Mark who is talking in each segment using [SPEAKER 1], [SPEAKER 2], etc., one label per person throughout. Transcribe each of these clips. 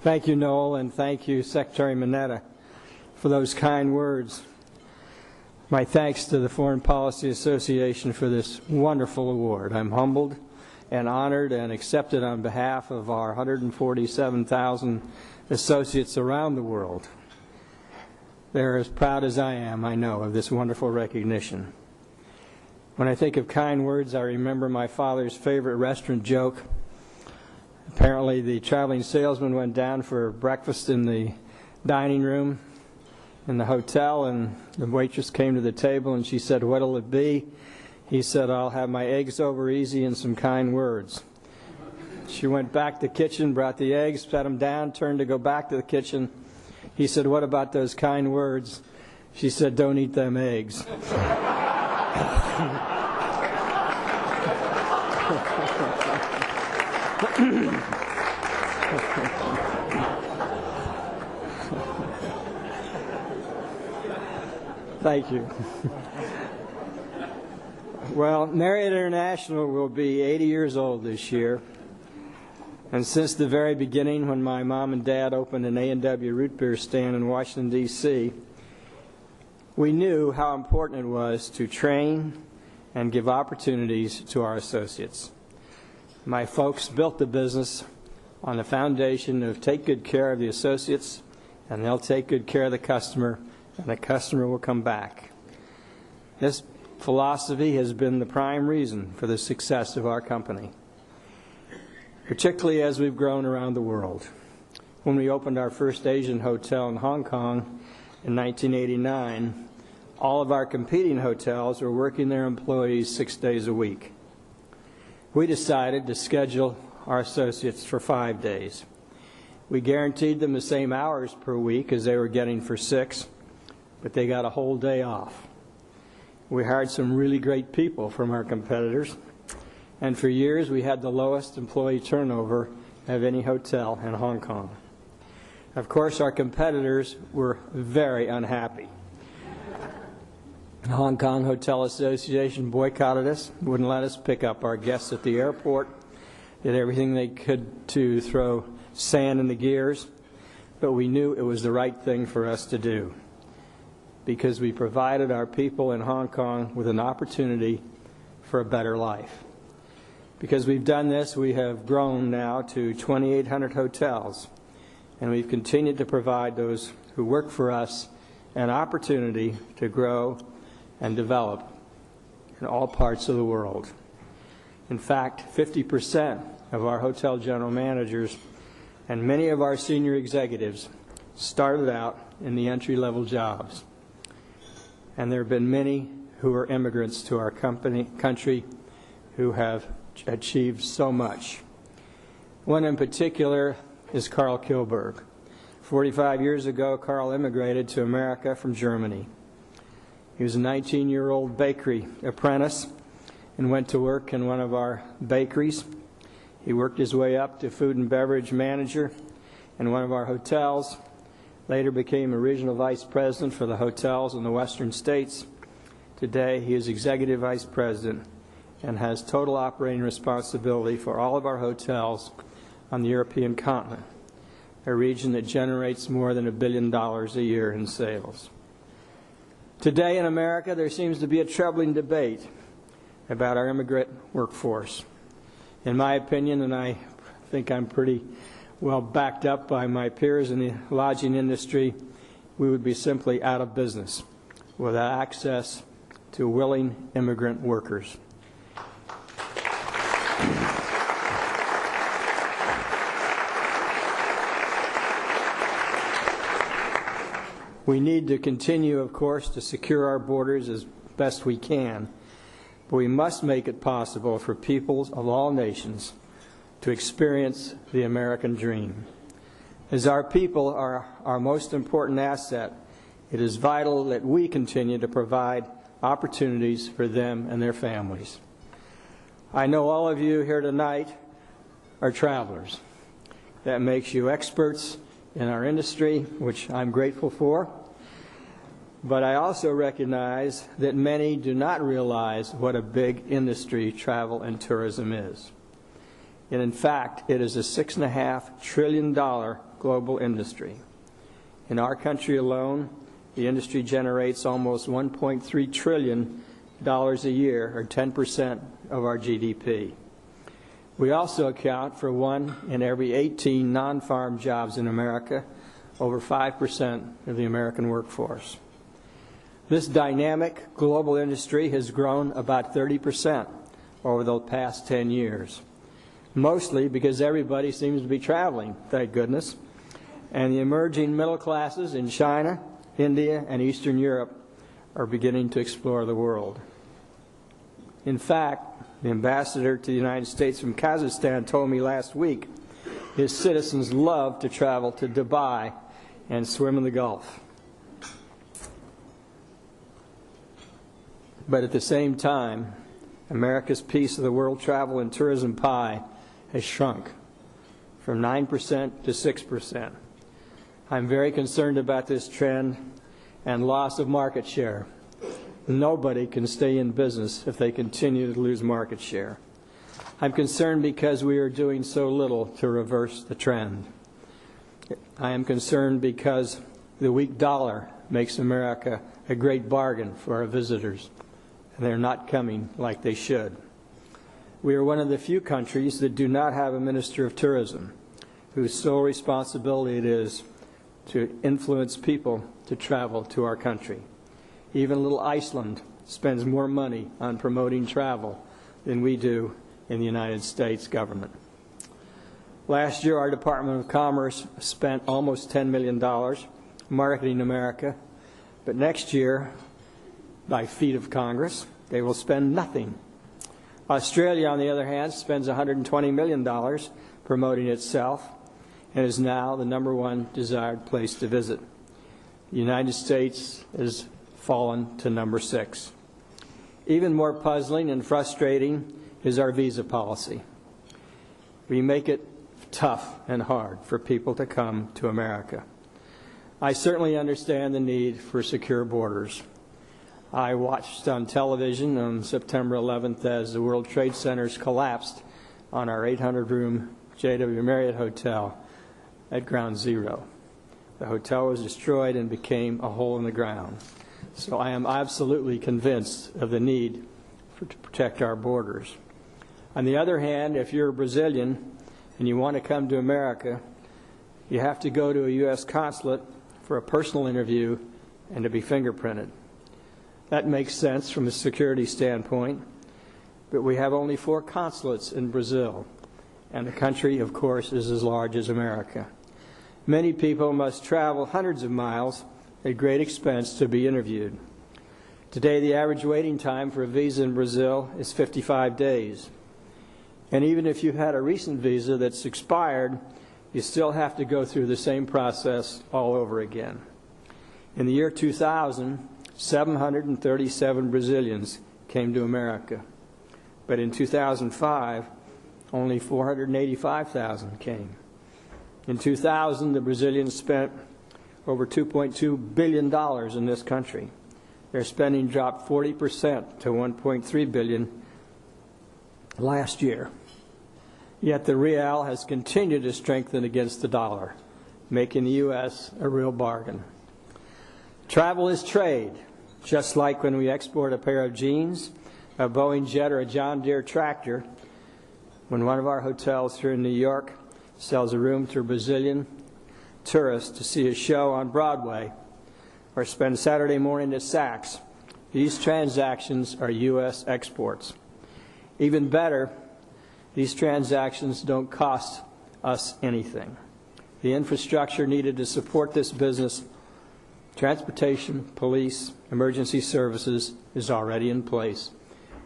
[SPEAKER 1] Thank you, Noel, and thank you, Secretary Mineta, for those kind words. My thanks to the Foreign Policy Association for this wonderful award. I'm humbled and honored and accepted on behalf of our 147,000 associates around the world. They're as proud as I am, I know, of this wonderful recognition. When I think of kind words, I remember my father's favorite restaurant joke. Apparently, the traveling salesman went down for breakfast in the dining room in the hotel, and the waitress came to the table and she said, "What'll it be?" He said, "I'll have my eggs over easy and some kind words." She went back to the kitchen, brought the eggs, set them down, turned to go back to the kitchen. He said, "What about those kind words?" She said, "Don't eat them eggs." Thank you. Well, Marriott International will be 80 years old this year. And since the very beginning, when my mom and dad opened an A&W root beer stand in Washington, D.C., we knew how important it was to train and give opportunities to our associates. My folks built the business on the foundation of take good care of the associates, and they'll take good care of the customer, and the customer will come back. This philosophy has been the prime reason for the success of our company, particularly as we've grown around the world. When we opened our first Asian hotel in Hong Kong in 1989, all of our competing hotels were working their employees 6 days a week. We decided to schedule our associates for 5 days. We guaranteed them the same hours per week as they were getting for 6, but they got a whole day off. We hired some really great people from our competitors, and for years we had the lowest employee turnover of any hotel in Hong Kong. Of course, our competitors were very unhappy. The Hong Kong Hotel Association boycotted us, wouldn't let us pick up our guests at the airport, did everything they could to throw sand in the gears, but we knew it was the right thing for us to do because we provided our people in Hong Kong with an opportunity for a better life. Because we've done this, we have grown now to 2,800 hotels, and we've continued to provide those who work for us an opportunity to grow and develop in all parts of the world. In fact, 50% of our hotel general managers and many of our senior executives started out in the entry-level jobs. And there have been many who are immigrants to our country who have achieved so much. One in particular is Carl Kilberg. 45 years ago, Carl immigrated to America from Germany. He was a 19-year-old bakery apprentice and went to work in one of our bakeries. He worked his way up to food and beverage manager in one of our hotels, later became a regional vice president for the hotels in the western states. Today, he is executive vice president and has total operating responsibility for all of our hotels on the European continent, a region that generates more than $1 billion a year in sales. Today in America, there seems to be a troubling debate about our immigrant workforce. In my opinion, and I think I'm pretty well backed up by my peers in the lodging industry, we would be simply out of business without access to willing immigrant workers. We need to continue, of course, to secure our borders as best we can, but we must make it possible for peoples of all nations to experience the American dream. As our people are our most important asset, it is vital that we continue to provide opportunities for them and their families. I know all of you here tonight are travelers. That makes you experts in our industry, which I'm grateful for. But I also recognize that many do not realize what a big industry travel and tourism is. And in fact, it is a $6.5 trillion global industry. In our country alone, the industry generates almost $1.3 trillion a year, or 10% of our GDP. We also account for 1 in every 18 non-farm jobs in America, over 5% of the American workforce. This dynamic global industry has grown about 30% over the past 10 years, mostly because everybody seems to be traveling, thank goodness, and the emerging middle classes in China, India, and Eastern Europe are beginning to explore the world. In fact, the ambassador to the United States from Kazakhstan told me last week his citizens love to travel to Dubai and swim in the Gulf. But at the same time, America's piece of the world travel and tourism pie has shrunk from 9% to 6%. I'm very concerned about this trend and loss of market share. Nobody can stay in business if they continue to lose market share. I'm concerned because we are doing so little to reverse the trend. I am concerned because the weak dollar makes America a great bargain for our visitors, and they're not coming like they should. We are one of the few countries that do not have a minister of tourism, whose sole responsibility it is to influence people to travel to our country. Even little Iceland spends more money on promoting travel than we do in the United States government. Last year, our Department of Commerce spent almost $10 million marketing America, but next year, by feat of Congress, they will spend nothing. Australia, on the other hand, spends $120 million promoting itself and is now the #1 desired place to visit. The United States has fallen to number 6. Even more puzzling and frustrating is our visa policy. We make it tough and hard for people to come to America. I certainly understand the need for secure borders. I watched on television on September 11th as the World Trade Centers collapsed on our 800-room JW Marriott hotel at Ground Zero. The hotel was destroyed and became a hole in the ground. So I am absolutely convinced of the need to protect our borders. On the other hand, if you're a Brazilian and you want to come to America, you have to go to a U.S. consulate for a personal interview and to be fingerprinted. That makes sense from a security standpoint, but we have only 4 consulates in Brazil, and the country, of course, is as large as America. Many people must travel hundreds of miles at great expense to be interviewed. Today, the average waiting time for a visa in Brazil is 55 days. And even if you've had a recent visa that's expired, you still have to go through the same process all over again. In the year 2000, 737 Brazilians came to America. But in 2005, only 485,000 came. In 2000, the Brazilians spent over $2.2 billion in this country. Their spending dropped 40% to $1.3 billion last year. Yet the real has continued to strengthen against the dollar, making the U.S. a real bargain. Travel is trade, just like when we export a pair of jeans, a Boeing jet, or a John Deere tractor. When one of our hotels here in New York sells a room to a Brazilian tourist to see a show on Broadway or spend Saturday morning at Saks, these transactions are U.S. exports. Even better, these transactions don't cost us anything. The infrastructure needed to support this business, transportation, police, emergency services, is already in place,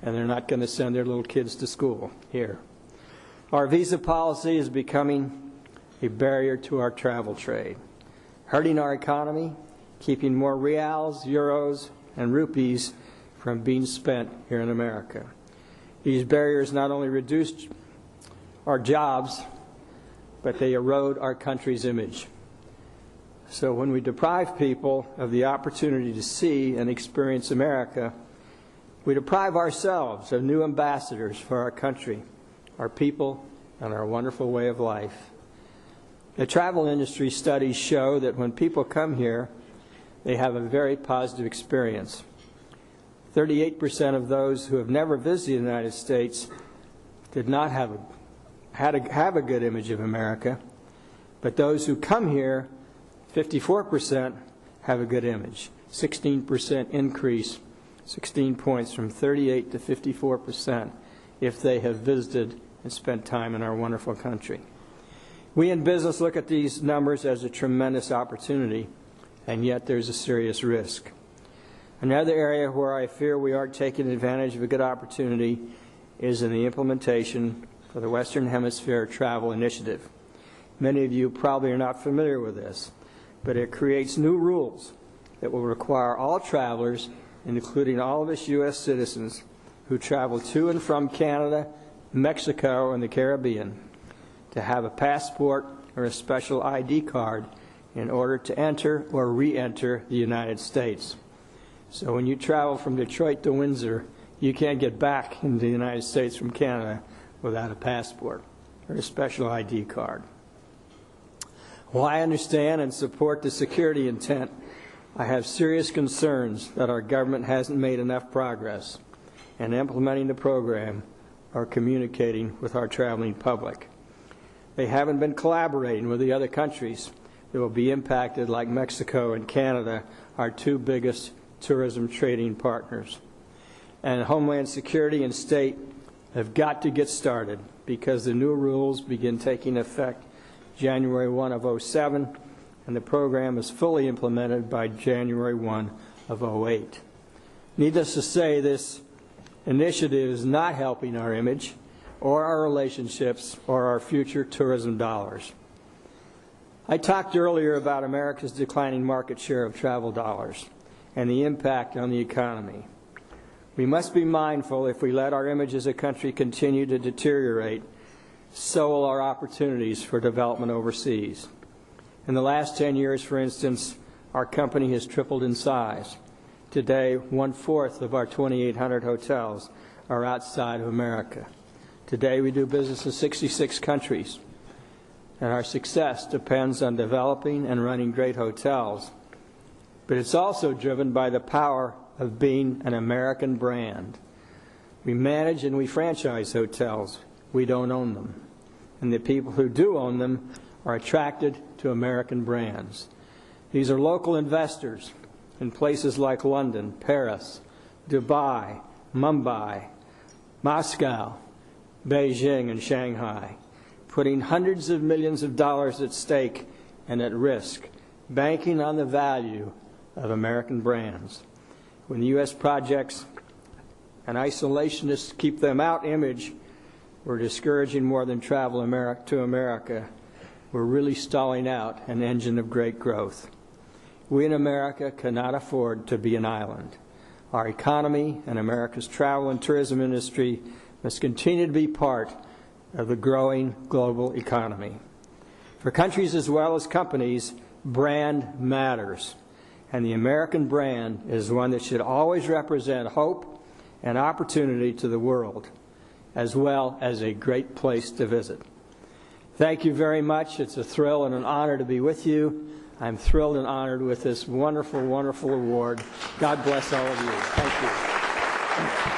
[SPEAKER 1] and they're not going to send their little kids to school here. Our visa policy is becoming a barrier to our travel trade, hurting our economy, keeping more reals, euros, and rupees from being spent here in America. These barriers not only reduce our jobs, but they erode our country's image. So when we deprive people of the opportunity to see and experience America, we deprive ourselves of new ambassadors for our country, our people, and our wonderful way of life. The travel industry studies show that when people come here, they have a very positive experience. 38% of those who have never visited the United States did not have a good image of America, but those who come here, 54% have a good image. 16% increase, 16 points from 38 to 54% if they have visited and spent time in our wonderful country. We in business look at these numbers as a tremendous opportunity, and yet there's a serious risk. Another area where I fear we aren't taking advantage of a good opportunity is in the implementation of the Western Hemisphere Travel Initiative. Many of you probably are not familiar with this, but it creates new rules that will require all travelers, including all of us U.S. citizens who travel to and from Canada, Mexico, and the Caribbean, to have a passport or a special ID card in order to enter or re-enter the United States. So when you travel from Detroit to Windsor, you can't get back into the United States from Canada without a passport or a special ID card. While I understand and support the security intent, I have serious concerns that our government hasn't made enough progress in implementing the program or communicating with our traveling public. They haven't been collaborating with the other countries that will be impacted, like Mexico and Canada, our two biggest tourism trading partners. And Homeland Security and State have got to get started because the new rules begin taking effect January 1 of 2007, and the program is fully implemented by January 1 of 2008. Needless to say, this initiative is not helping our image or our relationships or our future tourism dollars. I talked earlier about America's declining market share of travel dollars and the impact on the economy. We must be mindful if we let our image as a country continue to deteriorate, so will our opportunities for development overseas. In the last 10 years, for instance, our company has tripled in size. Today, 1/4 of our 2,800 hotels are outside of America. Today, we do business in 66 countries, and our success depends on developing and running great hotels. But it's also driven by the power of being an American brand. We manage and we franchise hotels. We don't own them. And the people who do own them are attracted to American brands. These are local investors in places like London, Paris, Dubai, Mumbai, Moscow, Beijing, and Shanghai, putting hundreds of millions of dollars at stake and at risk, banking on the value of American brands. When the U.S. projects an isolationist keep them out image, we're discouraging more than travel to America. We're really stalling out an engine of great growth. We in America cannot afford to be an island. Our economy and America's travel and tourism industry must continue to be part of the growing global economy. For countries as well as companies, brand matters. And the American brand is one that should always represent hope and opportunity to the world, as well as a great place to visit. Thank you very much. It's a thrill and an honor to be with you. I'm thrilled and honored with this wonderful, wonderful award. God bless all of you. Thank you.